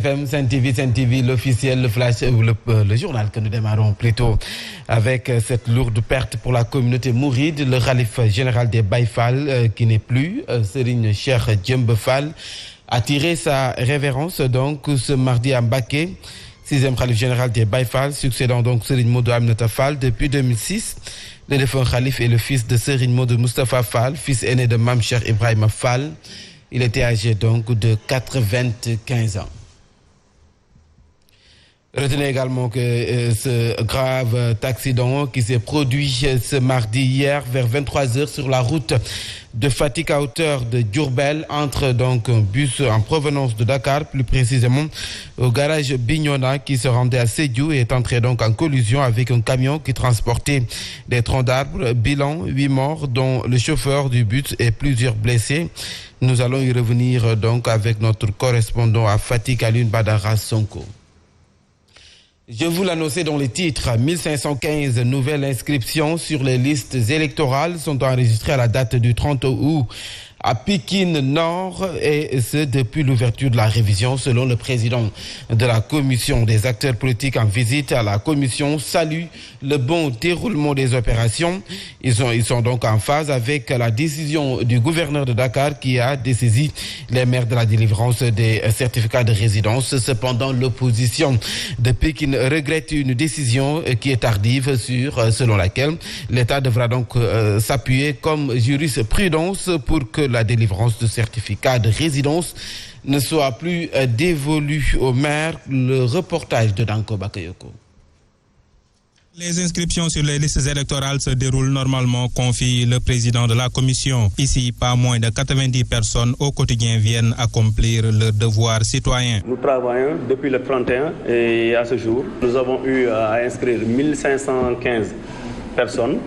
FM, Sen TV, l'officiel, le flash, le journal que nous démarrons plutôt avec cette lourde perte pour la communauté mouride. Le khalife général des Baye Fall, qui n'est plus, Serigne Cheikh Djembe Fall, a tiré sa révérence donc ce mardi à Mbacké, 6e khalife général des Baye Fall, succédant donc Serigne Modou Aminata Fall depuis 2006. Le défunt khalife est le fils de Serigne Modou Moustapha Fall, fils aîné de Mame Cheikh Ibrahima Fall. Il était âgé donc de 95 ans. Retenez également que ce grave accident qui s'est produit ce mardi hier vers 23h sur la route de Fatick à hauteur de Diourbel entre donc un bus en provenance de Dakar, plus précisément au garage Bignona qui se rendait à Sédhiou et est entré donc en collision avec un camion qui transportait des troncs d'arbres. Bilan 8 morts dont le chauffeur du bus et plusieurs blessés. Nous allons y revenir donc avec notre correspondant à Fatick, Alioune Badara Sonko. Je vous l'annonçais dans les titres, 1515 nouvelles inscriptions sur les listes électorales sont enregistrées à la date du 30 août à Pikine Nord, et ce depuis l'ouverture de la révision. Selon le président de la commission, des acteurs politiques en visite à la commission saluent le bon déroulement des opérations. Ils sont donc en phase avec la décision du gouverneur de Dakar qui a dessaisi les maires de la délivrance des certificats de résidence. Cependant, l'opposition de Pikine regrette une décision qui est tardive selon laquelle l'État devra donc s'appuyer comme jurisprudence pour que la délivrance de certificats de résidence ne soit plus dévolue aux maires. Le reportage de Danko Bakayoko. Les inscriptions sur les listes électorales se déroulent normalement, confie le président de la commission. Ici, pas moins de 90 personnes au quotidien viennent accomplir leur devoir citoyen. Nous travaillons depuis le 31 et à ce jour, nous avons eu à inscrire 1515 personnes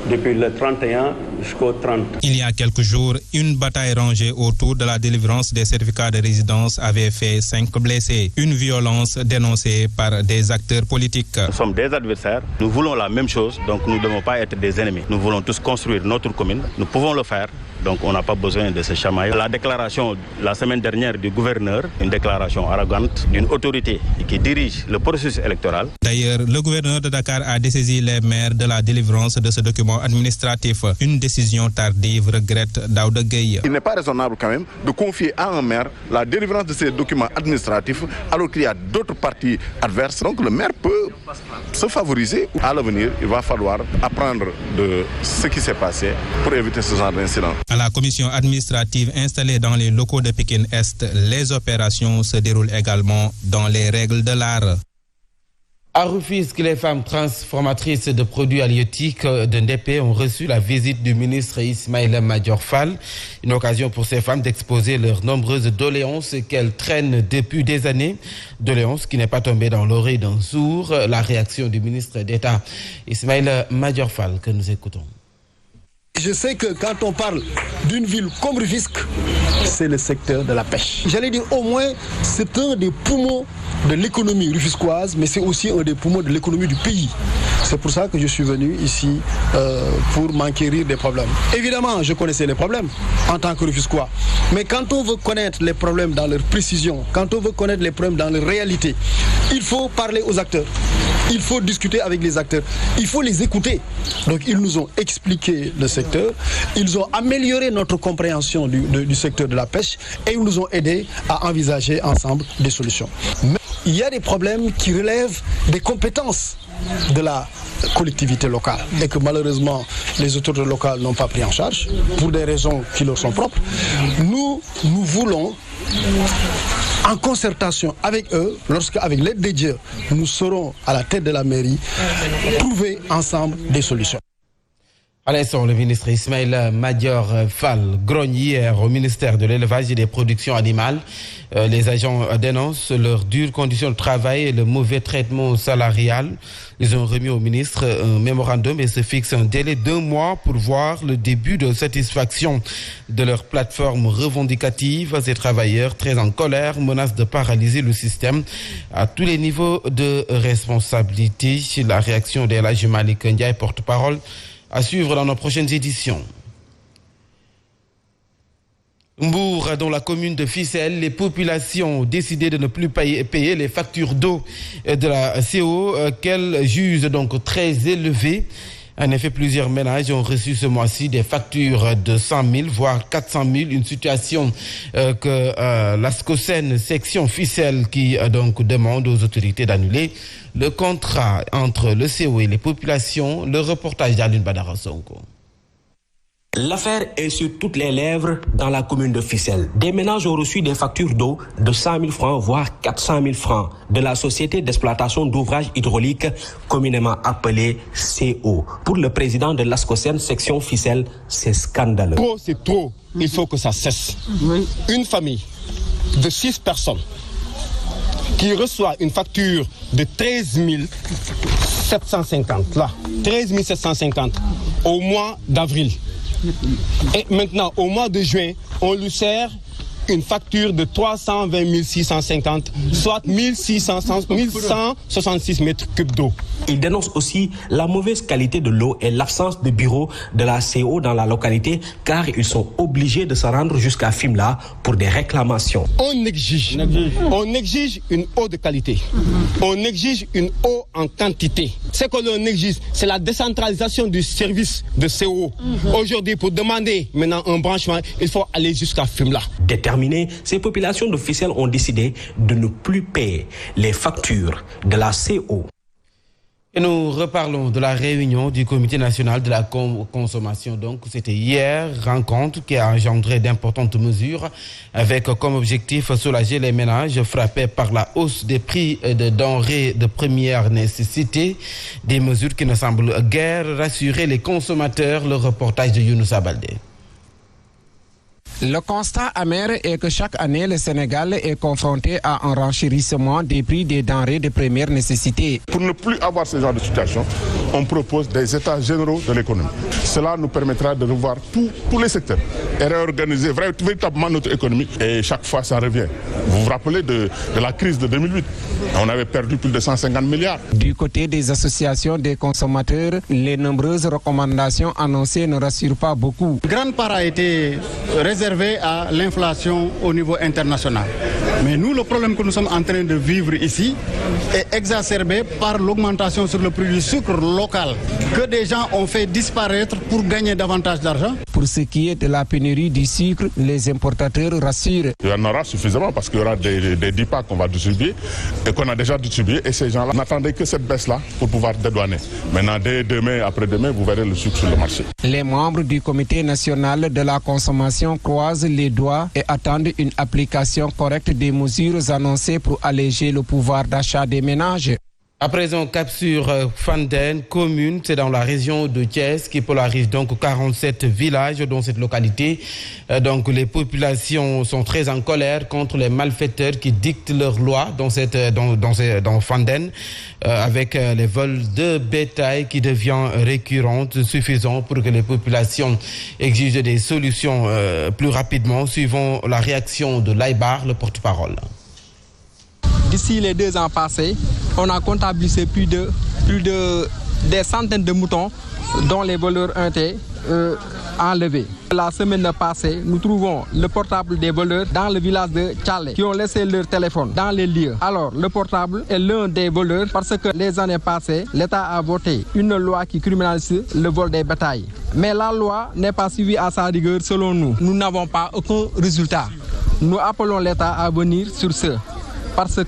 depuis le 31 jusqu'au 30. Il y a quelques jours, une bataille rangée autour de la délivrance des certificats de résidence avait fait 5 blessés. Une violence dénoncée par des acteurs politiques. Nous sommes des adversaires, nous voulons la même chose, donc nous ne devons pas être des ennemis. Nous voulons tous construire notre commune, nous pouvons le faire, donc on n'a pas besoin de se chamailler. La déclaration la semaine dernière du gouverneur, une déclaration arrogante d'une autorité qui dirige le processus électoral. D'ailleurs, le gouverneur de Dakar a dessaisi les maires de la délivrance de ce document administratif. Une décision tardive, regrette Daouda Gueye. Il n'est pas raisonnable quand même de confier à un maire la délivrance de ces documents administratifs alors qu'il y a d'autres partis adverses. Donc le maire peut se favoriser. À l'avenir, il va falloir apprendre de ce qui s'est passé pour éviter ce genre d'incident. À la commission administrative installée dans les locaux de Pikine Est, les opérations se déroulent également dans les règles de l'art. À Rufisque, les femmes transformatrices de produits halieutiques de Ndépé ont reçu la visite du ministre Ismaïla Madior Fall. Une occasion pour ces femmes d'exposer leurs nombreuses doléances qu'elles traînent depuis des années. Doléances qui n'est pas tombée dans l'oreille d'un sourd. La réaction du ministre d'État Ismaïla Madior Fall que nous écoutons. Je sais que quand on parle d'une ville comme Rufisque, c'est le secteur de la pêche. J'allais dire au moins, c'est un des poumons de l'économie rufisquoise, mais c'est aussi un des poumons de l'économie du pays. C'est pour ça que je suis venu ici pour m'enquérir des problèmes. Évidemment, je connaissais les problèmes en tant que Rufisquois. Mais quand on veut connaître les problèmes dans leur précision, quand on veut connaître les problèmes dans leur réalité, il faut parler aux acteurs. Il faut discuter avec les acteurs. Il faut les écouter. Donc, ils nous ont expliqué le secteur. Ils ont amélioré notre compréhension du secteur de la pêche et ils nous ont aidés à envisager ensemble des solutions. Mais il y a des problèmes qui relèvent des compétences de la collectivité locale et que malheureusement les autorités locales n'ont pas pris en charge pour des raisons qui leur sont propres. Nous voulons, en concertation avec eux, lorsqu'avec l'aide de Dieu, nous serons à la tête de la mairie, trouver ensemble des solutions. À l'instant, le ministre Ismaïla Madior Fall grogne hier au ministère de l'Élevage et des Productions Animales. Les agents dénoncent leurs dures conditions de travail et le mauvais traitement salarial. Ils ont remis au ministre un mémorandum et se fixent un délai d'1 mois pour voir le début de satisfaction de leur plateforme revendicative. Ces travailleurs, très en colère, menacent de paralyser le système à tous les niveaux de responsabilité. La réaction d'El Hadji Malick Ndiaye, porte-parole, à suivre dans nos prochaines éditions. Mbour, dans la commune de Fissel, les populations ont décidé de ne plus payer les factures d'eau de la CO qu'elles jugent donc très élevées. En effet, plusieurs ménages ont reçu ce mois-ci des factures de 100 000, voire 400 000. Une situation que l'ASCOSEN section Fissel qui donc demande aux autorités d'annuler le contrat entre le CO et les populations. Le reportage d'Aline Badara Sonko. L'affaire est sur toutes les lèvres dans la commune de Fissel. Des ménages ont reçu des factures d'eau de 100 000 francs, voire 400 000 francs, de la société d'exploitation d'ouvrages hydrauliques, communément appelée CO. Pour le président de l'ASCOSEN section Fissel, c'est scandaleux. Trop, c'est trop. Il faut que ça cesse. Une famille de 6 personnes qui reçoit une facture de 13 750, là, 13 750 au mois d'avril. Et maintenant, au mois de juin, on lui sert une facture de 320 650, soit 1166 mètres cubes d'eau. Il dénonce aussi la mauvaise qualité de l'eau et l'absence de bureau de la CO dans la localité, car ils sont obligés de se rendre jusqu'à Fimela pour des réclamations. On exige une eau de qualité. On exige une eau en quantité. Ce que l'on exige, c'est la décentralisation du service de CO. Aujourd'hui, pour demander maintenant un branchement, il faut aller jusqu'à Fimela. Déterminées, ces populations de Fissel ont décidé de ne plus payer les factures de la CO. Et nous reparlons de la réunion du Comité national de la consommation. Donc, c'était hier, rencontre qui a engendré d'importantes mesures avec comme objectif soulager les ménages frappés par la hausse des prix de denrées de première nécessité. Des mesures qui ne semblent guère rassurer les consommateurs. Le reportage de Younousa Baldé. Le constat amer est que chaque année, le Sénégal est confronté à un renchérissement des prix des denrées de première nécessité. Pour ne plus avoir ce genre de situation, on propose des états généraux de l'économie. Cela nous permettra de revoir tous les secteurs et réorganiser véritablement notre économie. Et chaque fois, ça revient. Vous vous rappelez de la crise de 2008 ? On avait perdu plus de 150 milliards. Du côté des associations des consommateurs, les nombreuses recommandations annoncées ne rassurent pas beaucoup. Une grande part a été réservée à l'inflation au niveau international. Mais nous, le problème que nous sommes en train de vivre ici est exacerbé par l'augmentation sur le prix du sucre local que des gens ont fait disparaître pour gagner davantage d'argent. Pour ce qui est de la pénurie du sucre, les importateurs rassurent. Il y en aura suffisamment parce qu'il y aura des 10 packs qu'on va distribuer et qu'on a déjà distribué et ces gens-là n'attendaient que cette baisse-là pour pouvoir dédouaner. Maintenant, dès demain, après-demain, vous verrez le sucre sur le marché. Les membres du Comité national de la consommation croisent les doigts et attendent une application correcte des mesures annoncées pour alléger le pouvoir d'achat des ménages. À présent, cap sur Fandène, commune, c'est dans la région de Thiès qui polarise donc 47 villages dans cette localité. Donc les populations sont très en colère contre les malfaiteurs qui dictent leurs lois dans Fandène, avec les vols de bétail qui deviennent récurrentes, suffisant pour que les populations exigent des solutions plus rapidement, suivant la réaction de Laïbar, le porte-parole. D'ici les 2 ans passés, on a comptabilisé plus de des centaines de moutons dont les voleurs ont été enlevés. La semaine passée, nous trouvons le portable des voleurs dans le village de Tchalé qui ont laissé leur téléphone dans les lieux. Alors, le portable est l'un des voleurs parce que les années passées, l'État a voté une loi qui criminalise le vol des bétails. Mais la loi n'est pas suivie à sa rigueur selon nous. Nous n'avons pas aucun résultat. Nous appelons l'État à venir sur ce parce que